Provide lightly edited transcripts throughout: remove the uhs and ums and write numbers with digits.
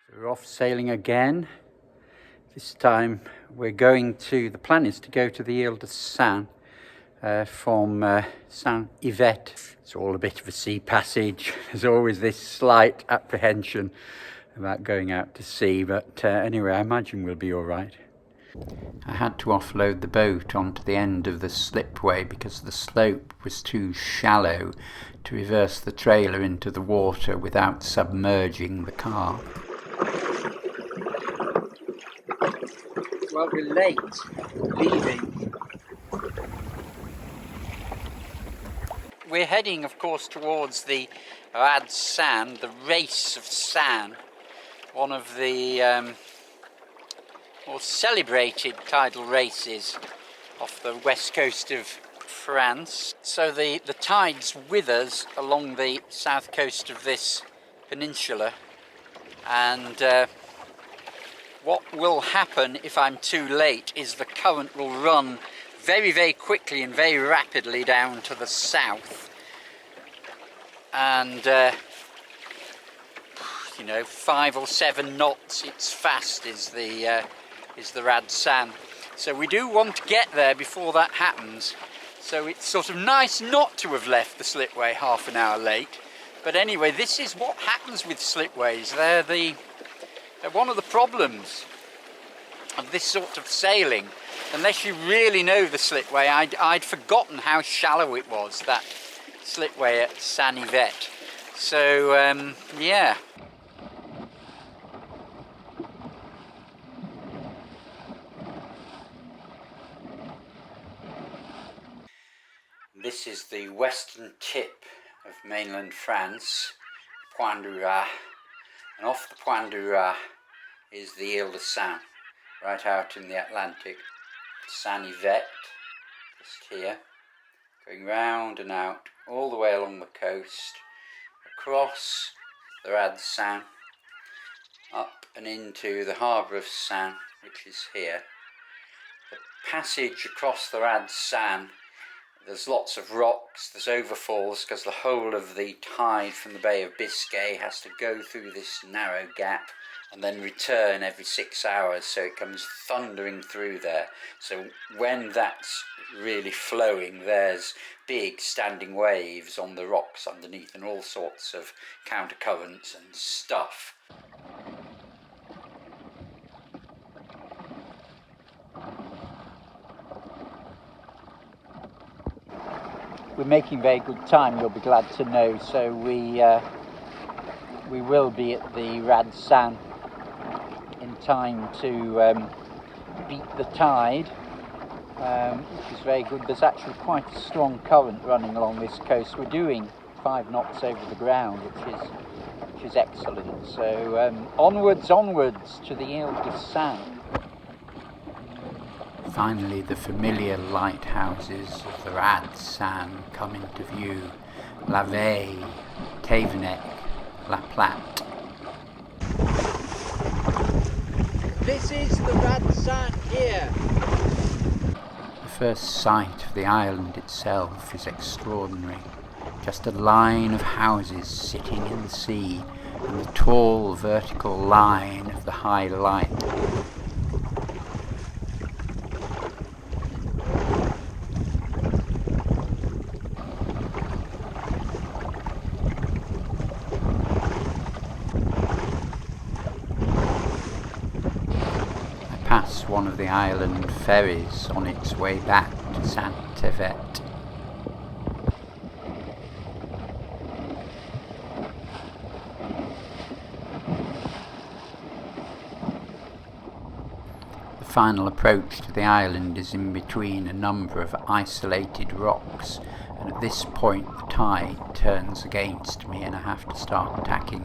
So we're off sailing again. This time the plan is to go to the Île de Sein from Saint-Yvette. It's all a bit of a sea passage. There's always this slight apprehension about going out to sea, but anyway, I imagine we'll be all right. I had to offload the boat onto the end of the slipway because the slope was too shallow to reverse the trailer into the water without submerging the car. Well, we're late leaving. We're heading, of course, towards the Île de Sein, the race of Seine, one of the more celebrated tidal races off the west coast of France. So the tide's with us along the south coast of this peninsula, and what will happen if I'm too late is the current will run very, very quickly and very rapidly down to the south, and 5 or 7 knots, it's fast, is the Île de Sein. So we do want to get there before that happens. So it's sort of nice not to have left the slipway half an hour late. But anyway, this is what happens with slipways. They're one of the problems of this sort of sailing. Unless you really know the slipway, I'd forgotten how shallow it was, that slipway at Saint-Yvette. So yeah. This is the western tip of mainland France, Point du Raz, and off the Point du Raz is the Île de Sein, right out in the Atlantic. Saint-Yvette, just here, going round and out, all the way along the coast, across the Île de Sein, up and into the harbour of Seine, which is here. The passage across the Île de Sein, there's lots of rocks, there's overfalls because the whole of the tide from the Bay of Biscay has to go through this narrow gap and then return every 6 hours, so it comes thundering through there. So when that's really flowing, there's big standing waves on the rocks underneath and all sorts of countercurrents and stuff. We're making very good time, you'll be glad to know. So we will be at the Île de Sein in time to beat the tide, which is very good. There's actually quite a strong current running along this coast. We're doing 5 knots over the ground, which is excellent. So onwards to the Île de Sein. Finally, the familiar lighthouses of the Île de Sein come into view. La Veille, Tavenec, La Platte. This is the Île de Sein here. The first sight of the island itself is extraordinary. Just a line of houses sitting in the sea and the tall vertical line of the high light. One of the island ferries on its way back to Saint-Yvette. The final approach to the island is in between a number of isolated rocks, and at this point the tide turns against me and I have to start tacking.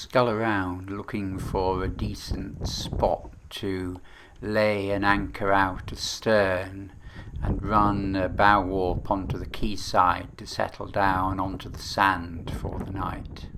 scull around looking for a decent spot to lay an anchor out astern and run a bow warp onto the quayside to settle down onto the sand for the night.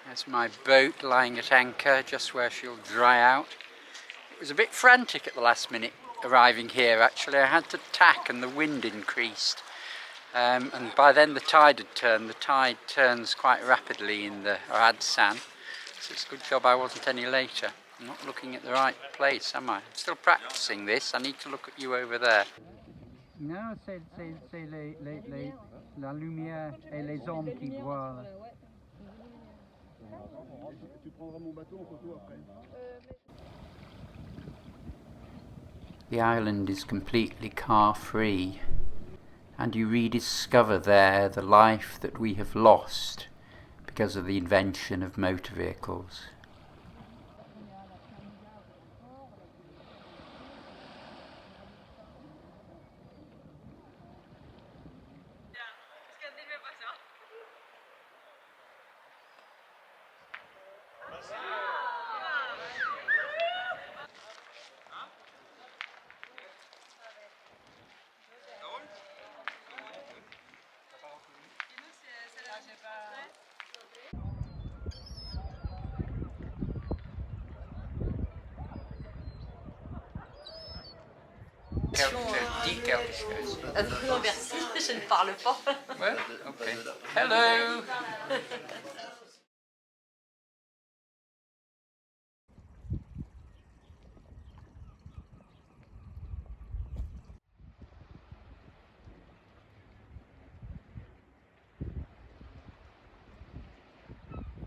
There's my boat lying at anchor just where she'll dry out. It was a bit frantic at the last minute arriving here actually. I had to tack and the wind increased, and by then the tide had turned. The tide turns quite rapidly in the Île de Sein, so it's a good job I wasn't any later. I'm not looking at the right place, am I? I'm still practicing this. I need to look at you over there. Non, c'est la lumière et les hommes qui voient. The island is completely car-free, and you rediscover there the life that we have lost because of the invention of motor vehicles. Non merci, je ne parle pas. Well, okay. Hello!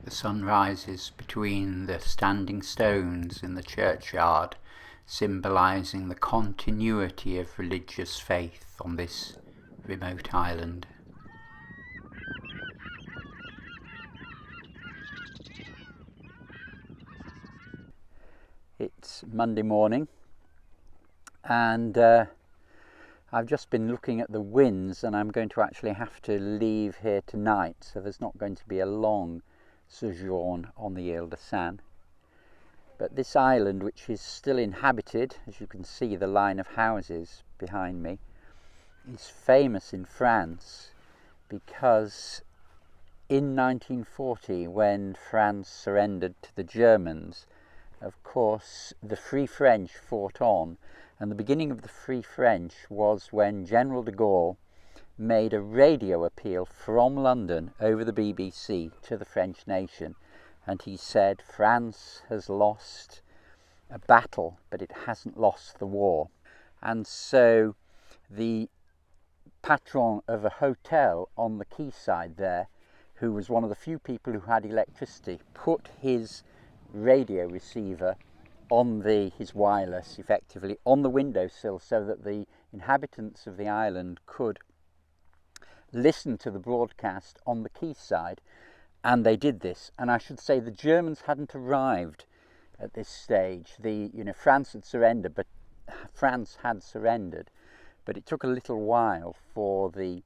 The sun rises between the standing stones in the churchyard, symbolising the continuity of religious faith on this remote island. It's Monday morning, and I've just been looking at the winds, and I'm going to actually have to leave here tonight, so there's not going to be a long sojourn on the Île de Sein. But this island, which is still inhabited, as you can see the line of houses behind me, is famous in France because in 1940, when France surrendered to the Germans, of course the Free French fought on, and the beginning of the Free French was when General de Gaulle made a radio appeal from London over the BBC to the French nation, and he said, France has lost a battle, but it hasn't lost the war. And so the patron of a hotel on the quayside there, who was one of the few people who had electricity, put his radio receiver on his wireless, effectively, on the windowsill, so that the inhabitants of the island could listen to the broadcast on the quayside. And they did this, and I should say the Germans hadn't arrived at this stage. France had surrendered, but it took a little while for the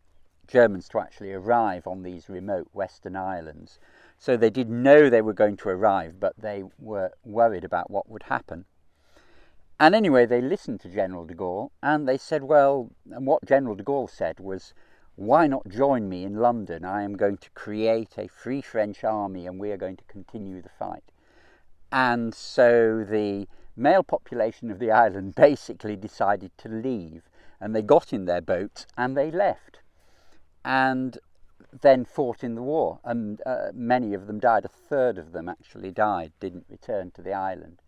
Germans to actually arrive on these remote western islands. So they did know they were going to arrive, but they were worried about what would happen. And anyway, they listened to General de Gaulle, and they said, well, and what General de Gaulle said was, why not join me in London? I am going to create a Free French army, and we are going to continue the fight. And so the male population of the island basically decided to leave, and they got in their boats and they left, and then fought in the war, and many of them died. A third of them actually died, didn't return to the island.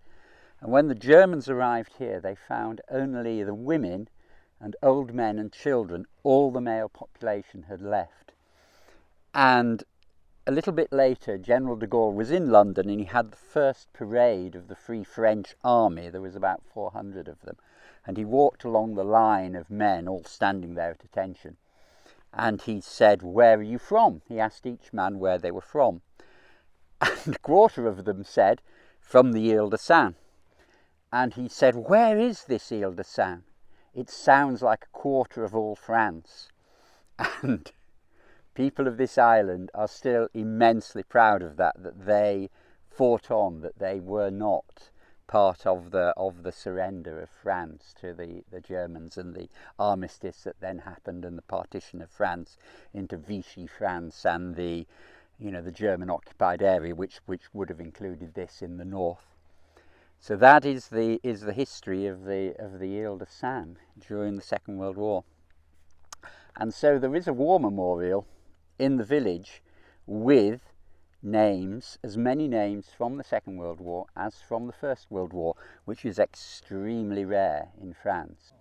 And when the Germans arrived here, they found only the women and old men and children. All the male population had left. And a little bit later, General de Gaulle was in London, and he had the first parade of the Free French Army. There was about 400 of them, and he walked along the line of men all standing there at attention. And he said, "Where are you from?" He asked each man where they were from. And a quarter of them said, "From the Île de Sein." And he said, "Where is this Île de Sein? It sounds like a quarter of all France." And people of this island are still immensely proud of that they fought on, that they were not part of the surrender of France to the Germans, and the armistice that then happened, and the partition of France into Vichy France and the German occupied area, which would have included this in the north. So that is the history of the Île de Sein during the Second World War. And so there is a war memorial in the village with names, as many names from the Second World War as from the First World War, which is extremely rare in France.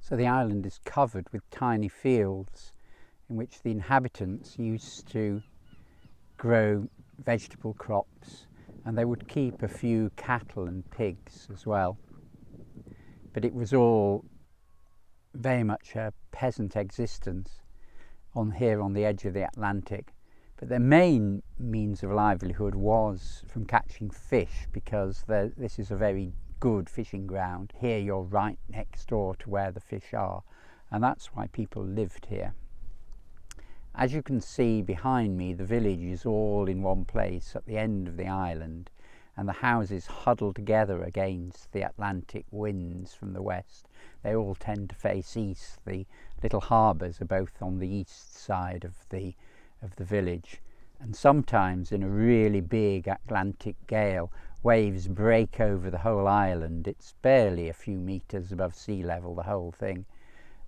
So the island is covered with tiny fields in which the inhabitants used to grow vegetable crops, and they would keep a few cattle and pigs as well. But it was all very much a peasant existence here on the edge of the Atlantic. But their main means of livelihood was from catching fish, because this is a very good fishing ground. Here you're right next door to where the fish are, and that's why people lived here. As you can see behind me, the village is all in one place at the end of the island, and the houses huddle together against the Atlantic winds from the west. They all tend to face east. The little harbours are both on the east side of the village, and sometimes in a really big Atlantic gale, waves break over the whole island. It's barely a few metres above sea level, the whole thing,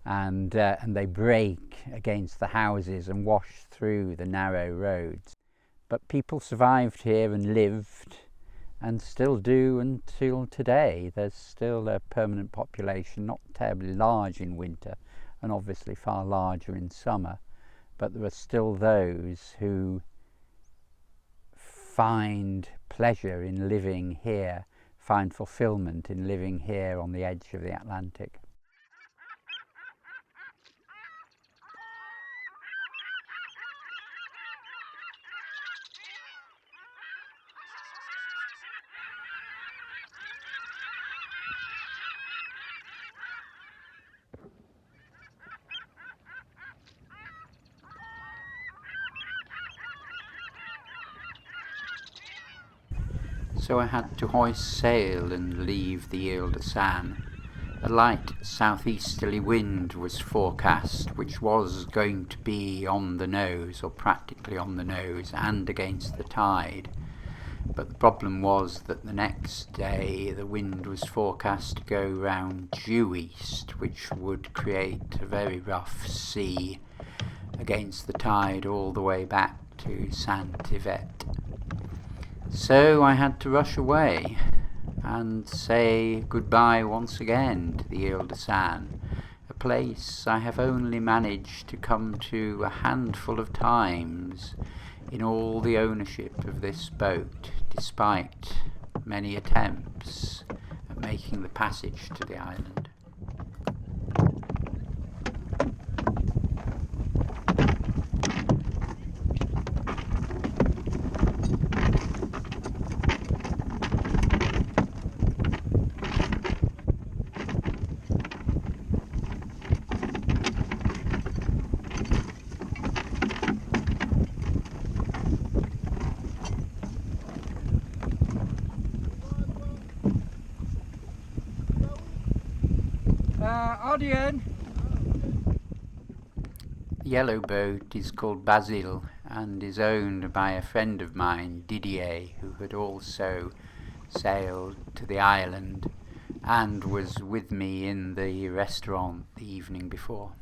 and they break against the houses and wash through the narrow roads. But people survived here and lived, and still do until today. There's still a permanent population, not terribly large in winter, and obviously far larger in summer, but there are still those who find pleasure in living here, find fulfillment in living here on the edge of the Atlantic. So I had to hoist sail and leave the Île de Sein. A light southeasterly wind was forecast, which was going to be on the nose, or practically on the nose, and against the tide. But the problem was that the next day the wind was forecast to go round due east, which would create a very rough sea against the tide all the way back to Saint-Yvette. So I had to rush away and say goodbye once again to the Île de Sein, a place I have only managed to come to a handful of times in all the ownership of this boat, despite many attempts at making the passage to the island. Audion. The yellow boat is called Basil and is owned by a friend of mine, Didier, who had also sailed to the island and was with me in the restaurant the evening before.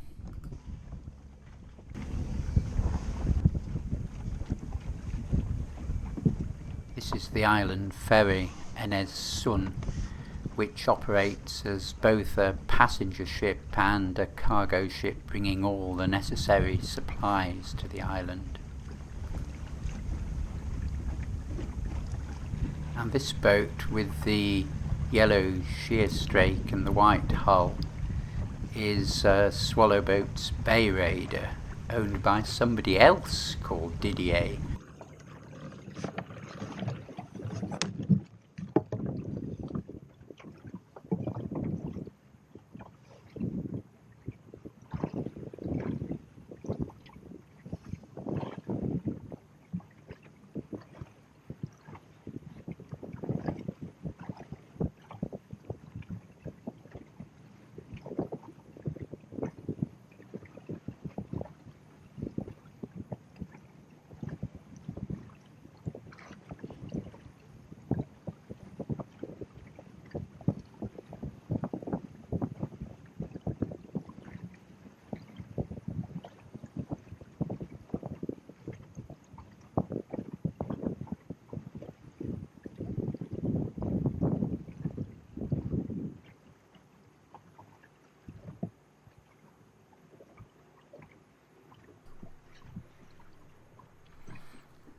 This is the island ferry Île de Sein, which operates as both a passenger ship and a cargo ship, bringing all the necessary supplies to the island. And this boat with the yellow sheer strake and the white hull is Swallowboat's Bay Raider, owned by somebody else called Didier.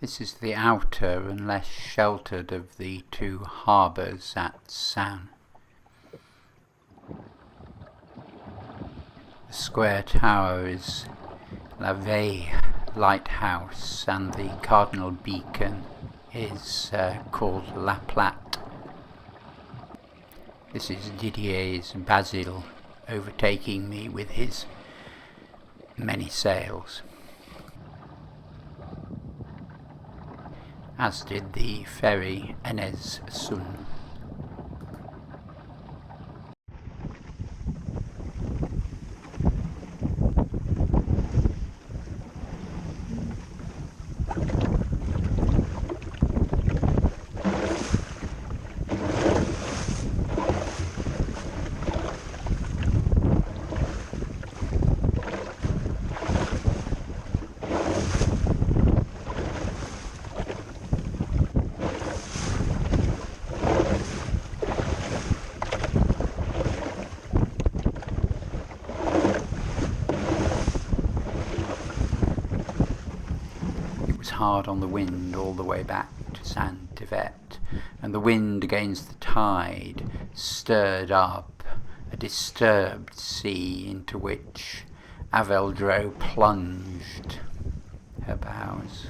This is the outer and less sheltered of the two harbours at Sein. The square tower is La Veille lighthouse and the cardinal beacon is called La Platte. This is Didier's Basil overtaking me with his many sails, as did the ferry Île de Sein. Hard on the wind all the way back to Saint Yvette, and the wind against the tide stirred up a disturbed sea into which Aveldro plunged her bows.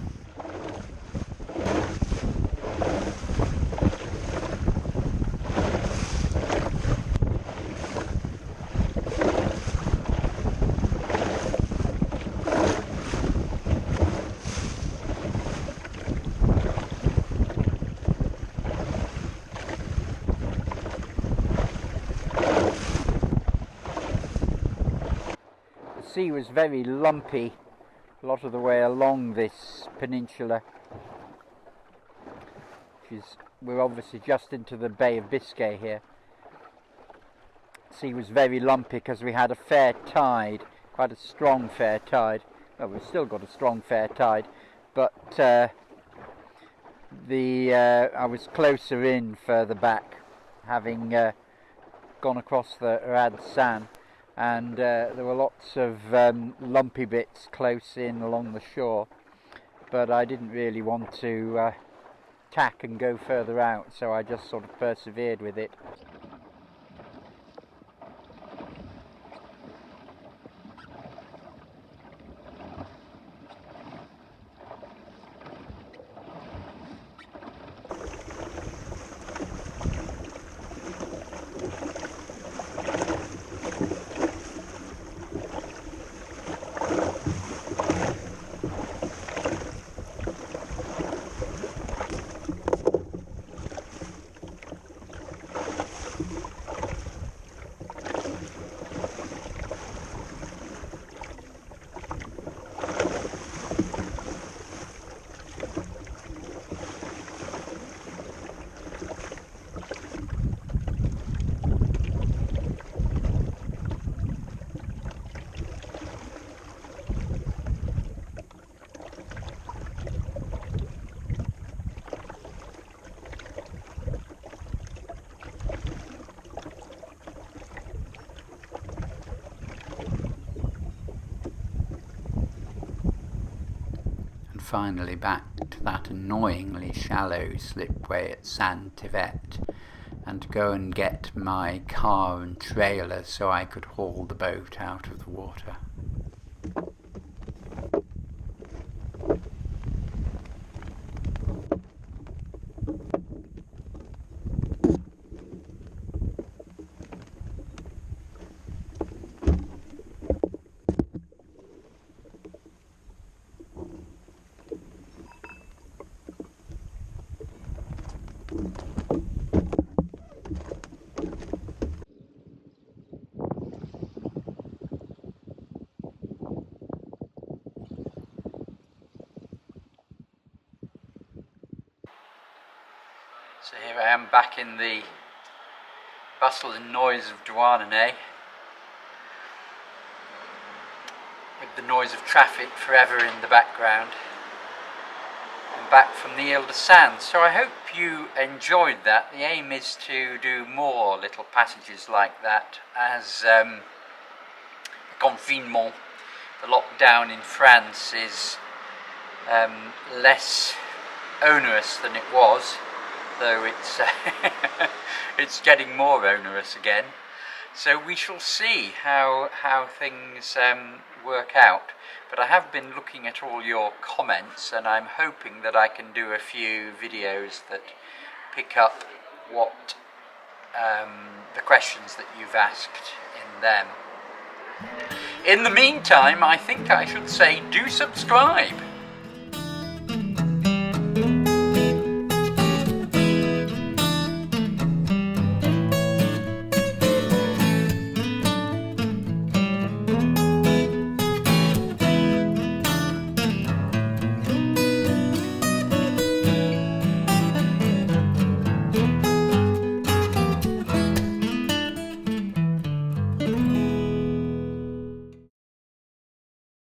The sea was very lumpy a lot of the way along this peninsula. We're obviously just into the Bay of Biscay here. The sea was very lumpy because we had a fair tide, quite a strong fair tide. Well, we've still got a strong fair tide, but I was closer in further back, having gone across the Île de Sein. And there were lots of lumpy bits close in along the shore, but I didn't really want to tack and go further out, so I just sort of persevered with it. finally back to that annoyingly shallow slipway at Saint-Yvette and go and get my car and trailer so I could haul the boat out of the water. So here I am back in the bustle and noise of Douarnenez, with the noise of traffic forever in the background. I'm back from the Île de Sein, so I hope you enjoyed that. The aim is to do more little passages like that as the confinement, the lockdown in France, is less onerous than it was, though it's it's getting more onerous again. So we shall see how things work out. But I have been looking at all your comments, and I'm hoping that I can do a few videos that pick up what the questions that you've asked in them. In the meantime, I think I should say do subscribe.